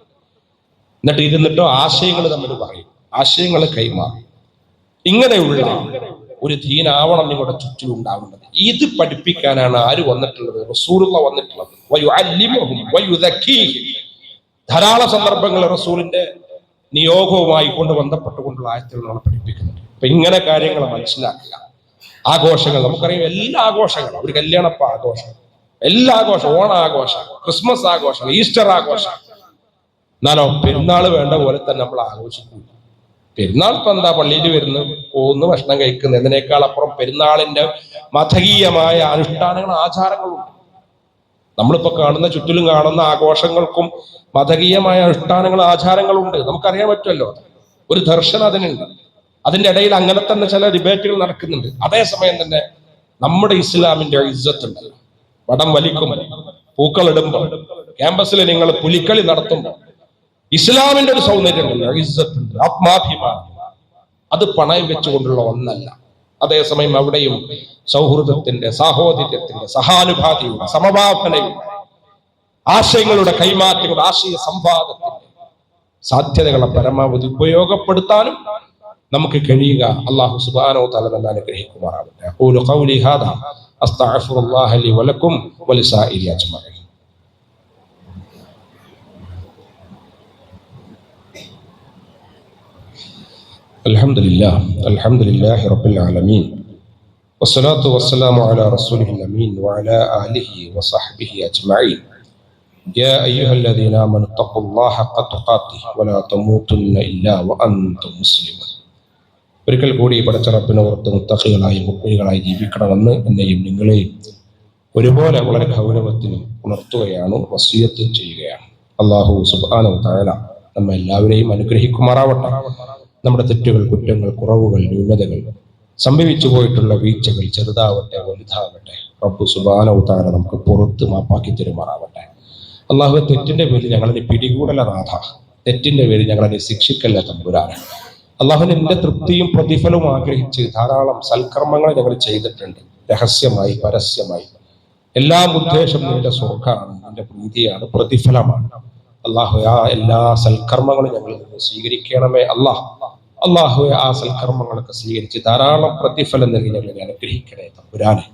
എന്നിട്ട് ഇരുന്നിട്ടോ ആശയങ്ങൾ തമ്മിൽ പറയും, ആശയങ്ങൾ കൈമാറും. ഇങ്ങനെയുള്ള ഒരു ദീനാവണം നിങ്ങളുടെ ചുറ്റിലും ഉണ്ടാവേണ്ടത്. ഇത് പഠിപ്പിക്കാനാണ് ആര് വന്നിട്ടുള്ളത്? റസൂലുള്ളാഹി വന്നിട്ടുള്ളത്. ധാരാളം സന്ദർഭങ്ങൾ റസൂലിന്റെ നിയോഗവുമായി കൊണ്ട് ബന്ധപ്പെട്ടുകൊണ്ടുള്ള ആയത്തുകൾ നമ്മൾ പഠിപ്പിക്കുന്നുണ്ട്. അപ്പൊ ഇങ്ങനെ കാര്യങ്ങൾ മനസ്സിലാക്കുക. ആഘോഷങ്ങൾ നമുക്കറിയാം, എല്ലാ ആഘോഷങ്ങളും, ഒരു കല്യാണപ്പ ആഘോഷം, എല്ലാ ആഘോഷം, ഓണാഘോഷം, ക്രിസ്മസ് ആഘോഷം, ഈസ്റ്റർ ആഘോഷം. എന്നാലോ പെരുന്നാൾ വേണ്ട പോലെ തന്നെ നമ്മൾ ആഘോഷിക്കുന്നു. പെരുന്നാൾ ഇപ്പൊ എന്താ, പള്ളിയിൽ വരുന്നു, പോകുന്നു, ഭക്ഷണം കഴിക്കുന്നു. എന്നതിനേക്കാൾ അപ്പുറം പെരുന്നാളിന്റെ മതകീയമായ അനുഷ്ഠാനങ്ങൾ, ആചാരങ്ങളുണ്ട്. നമ്മളിപ്പോ കാണുന്ന, ചുറ്റിലും കാണുന്ന ആഘോഷങ്ങൾക്കും മതകീയമായ അനുഷ്ഠാനങ്ങൾ, ആചാരങ്ങളുണ്ട്. നമുക്കറിയാൻ പറ്റുമല്ലോ, ഒരു ദർശനം അതിനുണ്ട്. അതിന്റെ ഇടയിൽ അങ്ങനെ തന്നെ ചില ഡിബേറ്റുകൾ നടക്കുന്നുണ്ട്. അതേസമയം തന്നെ നമ്മുടെ ഇസ്ലാമിന്റെ ഇസ്സത്ത് ഉണ്ടല്ലോ, വടം വലിക്കുമ്പോൾ, പൂക്കളിടുമ്പോൾ, ക്യാമ്പസിൽ നിങ്ങൾ പുലിക്കളി നടത്തുമ്പോൾ, ഇസ്ലാമിന്റെ ഒരു സൗന്ദര്യം ഉണ്ടല്ലോ, ഇസ്സത്തുണ്ട്, ആത്മാഭിമാനം. അത് പണയം വെച്ചുകൊണ്ടുള്ള ഒന്നല്ല. അതേസമയം അവിടെയും സൗഹൃദത്തിന്റെ, സാഹോദര്യത്തിന്റെ, സഹാനുഭാതിയുടെ, സമഭാവനയുടെ, ആശയങ്ങളുടെ കൈമാറ്റങ്ങളുടെ, ആശയ സംവാദത്തിന്റെ സാധ്യതകളെ പരമാവധി ഉപയോഗപ്പെടുത്താനും നമുക്ക് കഴിയുക. അല്ലാഹു സുബ്ഹാനഹു വ തആല നമ്മെ അനുഗ്രഹിക്കുമാറാവട്ടെ. അഖൂലു ഖൗലി ഹാദാ അസ്തഗ്ഫിറുല്ലാഹ ലി വലക്കും വലിസായിരി അജ്മഈൻ. അൽഹംദുലില്ലാഹി റബ്ബിൽ ആലമീൻ വസ്സലാത്തു വസ്സലാമു അലാ റസൂലിഹിൽ അമീൻ വഅലാ ആലിഹി വസഹ്ബിഹി അജ്മഈൻ. യാ അയ്യുഹല്ലദീന ആമനു തഖുല്ലാഹ ഹഖ്ക തുഖാതിഹി വലാ തമൂതുന്ന ഇല്ലാ വഅൻതും മുസ്ലിമൂൻ. ഒരിക്കൽ കൂടി പടച്ച റബ്ബിനെ ഓർത്ത് മുത്തഖികളായി, മുഅ്മിനീകളായി ജീവിക്കണമെന്ന് എന്നെയും നിങ്ങളെയും ഒരുപോലെ വളരെ ഗൗരവത്തിൽ ഉണർത്തുകയാണ്, വസിയത്ത് ചെയ്യുകയാണ്. അല്ലാഹു സുബ്ഹാനഹു വ തആല നമ്മെ എല്ലാവരെയും അനുഗ്രഹിക്കുമാറാവട്ടെ. നമ്മുടെ തെറ്റുകൾ, കുറ്റങ്ങൾ, കുറവുകൾ, ന്യൂനതകൾ, സംഭവിച്ചു പോയിട്ടുള്ള വീഴ്ചകൾ, ചെറുതാവട്ടെ വലുതാവട്ടെ, റബ്ബ് സുബ്ഹാനഹു വ തആല നമുക്ക് പുറത്ത് മാപ്പാക്കി തരുമാറാവട്ടെ. അല്ലാഹു, തെറ്റിന്റെ പേരിൽ ഞങ്ങളെ പിടികൂടല നാഥ, തെറ്റിന്റെ പേരിൽ ഞങ്ങളെ ശിക്ഷിക്കല്ല തമ്പുരാനെ. അല്ലാഹുവിന്റെ നിന്റെ തൃപ്തിയും പ്രതിഫലവും ആഗ്രഹിച്ച് ധാരാളം സൽക്കർമ്മങ്ങൾ ഞങ്ങൾ ചെയ്തിട്ടുണ്ട്, രഹസ്യമായി, പരസ്യമായി. എല്ലാം ഉദ്ദേശം നിന്റെ സ്വർഗ്ഗമാണ്, നിന്റെ പ്രീതിയാണ്, പ്രതിഫലമാണ്. അല്ലാഹു, ആ എല്ലാ സൽക്കർമ്മങ്ങളും ഞങ്ങളിൽ നിന്ന് സ്വീകരിക്കണമേ അല്ലാഹുവെ. ആ സൽക്കർമ്മങ്ങളൊക്കെ സ്വീകരിച്ച് ധാരാളം പ്രതിഫലം നൽകി ഞങ്ങളെ അനുഗ്രഹിക്കണേ തമ്പുരാനെ.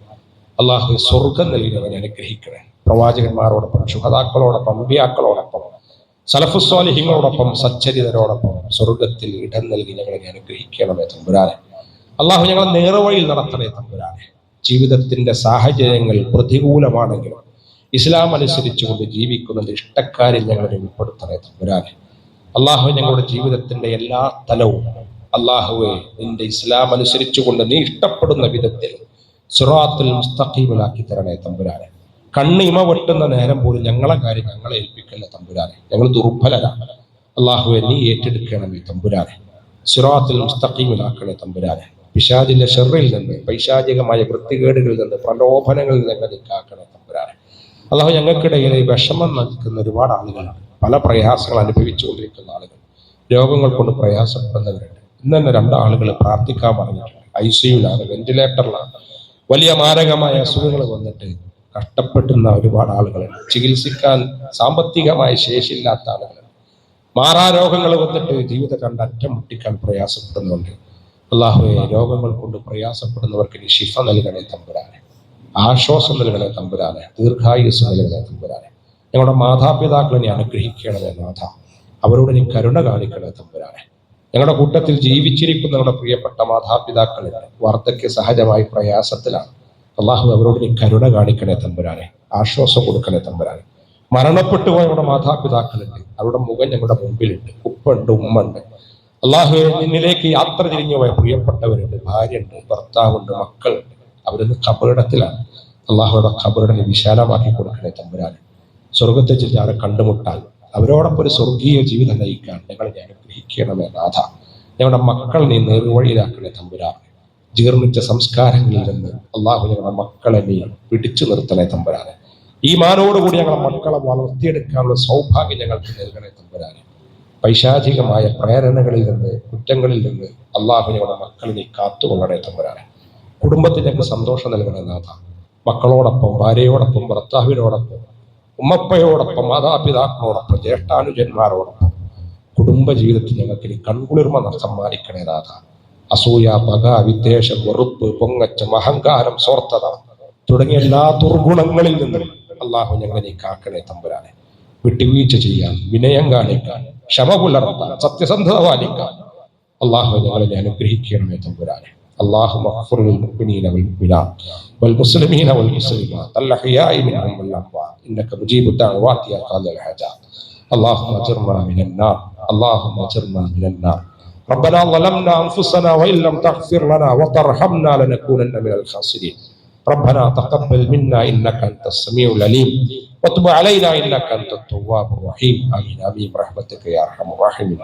അല്ലാഹു, സ്വർഗം നൽകി ഞങ്ങളെ അനുഗ്രഹിക്കണേ. പ്രവാചകന്മാരോടൊപ്പം, ശുഹദാക്കളോടൊപ്പം, അമ്പിയാക്കളോടൊപ്പം, സലഫുസ്വാലിഹീങ്ങളോടൊപ്പം, സച്ചരിതരോടൊപ്പം സ്വർഗത്തിൽ ഇടം നൽകി ഞങ്ങളെ അനുഗ്രഹിക്കണമേ തമ്പുരാനെ. അല്ലാഹു, ഞങ്ങളെ നേർവഴിയിൽ നടത്തണേ തമ്പുരാനെ. ജീവിതത്തിന്റെ സാഹചര്യങ്ങൾ പ്രതികൂലമാണെങ്കിലും ഇസ്ലാം അനുസരിച്ചുകൊണ്ട് ജീവിക്കുന്നതിന്റെ ഇഷ്ടക്കാരിൽ ഞങ്ങളെ ഉൾപ്പെടുത്തണേ തമ്പുരാനെ. അല്ലാഹു, ഞങ്ങളുടെ ജീവിതത്തിന്റെ എല്ലാ തലവും അല്ലാഹുവെ നിന്റെ ഇസ്ലാം അനുസരിച്ചുകൊണ്ട് നീ ഇഷ്ടപ്പെടുന്ന വിധത്തിൽ സിറാത്തുൽ മുസ്തഖീമിലാക്കി തരണേ തമ്പുരാനെ. കണ്ണിമ വെട്ടുന്ന നേരം പോലും ഞങ്ങളെ കാര്യം ഞങ്ങളെ ഏൽപ്പിക്കല്ല തമ്പുരാനെ. ഞങ്ങൾ ദുർബലരാണ്. അല്ലാഹുവെ, നീ ഏറ്റെടുക്കണമേ തമ്പുരാനെ. സിറാത്തുൽ മുസ്തഖീമിലാക്കണേ തമ്പുരാനെ. പിശാചിന്റെ ഷർറിൽ നിന്ന്, പൈശാചികമായ വൃത്തികേടുകളിൽ നിന്ന്, പ്രലോഭനങ്ങളിൽ നിന്ന് നീ കാക്കണേ തമ്പുരാനെ. അല്ലാഹു, ഞങ്ങൾക്കിടയിൽ വിഷമം നൽകുന്ന ഒരുപാട് ആളുകളാണ്, പല പ്രയാസങ്ങൾ അനുഭവിച്ചുകൊണ്ടിരിക്കുന്ന ആളുകൾ, രോഗങ്ങൾ കൊണ്ട് പ്രയാസപ്പെടുന്നവരുണ്ട്. ഇന്ന് തന്നെ 2 ആളുകൾ പ്രാർത്ഥിക്കാൻ പറഞ്ഞിട്ടുണ്ട്. ICUലാണ്, വെന്റിലേറ്ററിലാണ്. വലിയ മാരകമായ അസുഖങ്ങൾ വന്നിട്ട് കഷ്ടപ്പെടുന്ന ഒരുപാട് ആളുകളുണ്ട്. ചികിത്സിക്കാൻ സാമ്പത്തികമായ ശേഷിയില്ലാത്ത ആളുകൾ, മാറാരോഗങ്ങൾ വന്നിട്ട് ജീവിതം കണ്ട് അറ്റം മുട്ടിക്കാൻ പ്രയാസപ്പെടുന്നുണ്ട്. അല്ലാഹുവേ, രോഗങ്ങൾ കൊണ്ട് പ്രയാസപ്പെടുന്നവർക്ക് നീ ശിഫ നൽകണേ തമ്പുരാനെ, ആശ്വാസം നൽകണേ തമ്പുരാനെ, ദീർഘായുസ് നൽകണേ തമ്പുരാനെ. ഞങ്ങളുടെ മാതാപിതാക്കളെ നീ അനുഗ്രഹിക്കണമേ നാഥ, അവരോട് നീ കരുണ കാണിക്കണേ തമ്പുരാനെ. ഞങ്ങളുടെ കൂട്ടത്തിൽ ജീവിച്ചിരിക്കുന്ന ഞങ്ങളുടെ പ്രിയപ്പെട്ട മാതാപിതാക്കളിൽ വാർദ്ധക്യ സഹജമായി പ്രയാസത്തിലാണ്. അള്ളാഹു അവരോട് നീ കരുണ കാണിക്കണേ തമ്പുരാനെ, ആശ്വാസം കൊടുക്കണേ തമ്പുരാനെ. മരണപ്പെട്ടു പോയ ഞങ്ങളുടെ മാതാപിതാക്കളുണ്ട്, അവരുടെ മുഖം ഞങ്ങളുടെ മുമ്പിലുണ്ട്, ഉപ്പുണ്ട്, ഉമ്മുണ്ട്. അള്ളാഹുവെ, നിന്നിലേക്ക് യാത്ര തിരിഞ്ഞു പോയ പ്രിയപ്പെട്ടവരുണ്ട്, ഭാര്യയുണ്ട്, ഭർത്താവുണ്ട്, മക്കളുണ്ട്. അവരൊന്ന് ഖബറിടത്തിലാണ്. അള്ളാഹുയുടെ ഖബറിടനെ വിശാലമാക്കി കൊടുക്കണേ തമ്പുരാനെ. സ്വർഗത്തെ ചെല്ലാതെ കണ്ടുമുട്ടാൻ, അവരോടൊപ്പം ഒരു സ്വർഗീയ ജീവിതം നയിക്കാൻ ഞങ്ങളെ അനുഗ്രഹിക്കണമേ നാഥ. ഞങ്ങളുടെ മക്കൾ നീ നേർവഴിയിലാക്കണേ തമ്പുരാനെ. ജീർണിച്ച സംസ്കാരങ്ങളിൽ നിന്ന് അള്ളാഹു ഞങ്ങളുടെ മക്കളെ നീ പിടിച്ചു നിർത്തണേ തമ്പുരാനെ. ഈ മാനോടുകൂടി ഞങ്ങളുടെ മക്കളെ വളർത്തിയെടുക്കാനുള്ള സൗഭാഗ്യം ഞങ്ങൾക്ക് നൽകണേ തമ്പുരാനെ. പൈശാചികമായ പ്രേരണകളിൽ നിന്ന്, കുറ്റങ്ങളിൽ നിന്ന് അള്ളാഹു ഞങ്ങളുടെ മക്കളെ നീ കാത്തുകൊള്ളണേ തമ്പുരാനെ. കുടുംബത്തിൽ ഞങ്ങൾക്ക് സന്തോഷം നൽകണേ നാഥ. മക്കളോടൊപ്പം, ഭാര്യയോടൊപ്പം, ഭർത്താവിനോടൊപ്പം, ഉമ്മപ്പയോടൊപ്പം, മാതാപിതാക്കളോടൊപ്പം, ജ്യേഷ്ഠാനുജന്മാരോടൊപ്പം കുടുംബ ജീവിതത്തിൽ ഞങ്ങൾക്ക് നീ കൺകുളിർമ സമ്മാനിക്കണേ നാഥ. അസൂയ, പക, വിദ്വേഷം, വെറുപ്പ്, പൊങ്ങച്ചം, അഹങ്കാരം, സ്വാർത്ഥത തുടങ്ങിയ എല്ലാ ദുർഗുണങ്ങളിൽ നിന്നും അള്ളാഹു ഞങ്ങളെ നീ കാക്കണേ തമ്പുരാനെ. വിട്ടുവീഴ്ച ചെയ്യാൻ, വിനയം കാണിക്കാൻ, ക്ഷമ പുലർത്താൻ, സത്യസന്ധത പാലിക്കാൻ അള്ളാഹു ഞങ്ങളെ അനുഗ്രഹിക്കണമേ തമ്പുരാനെ. اللهم اغفر للمؤمنين والمؤمنات والمسلمين والمسلمات الأحياء منهم والأموات إنك مجيب الدعوات يا قاضي الحاجات. اللهم اجرنا من النار، اللهم اجرنا من النار. ربنا ظلمنا أنفسنا وإن لم تغفر لنا وترحمنا لنكونن من الخاسرين. ربنا تقبل منا إنك أنت السميع العليم وتب علينا إنك أنت التواب الرحيم. آمين آمين برحمتك يا أرحم الراحمين.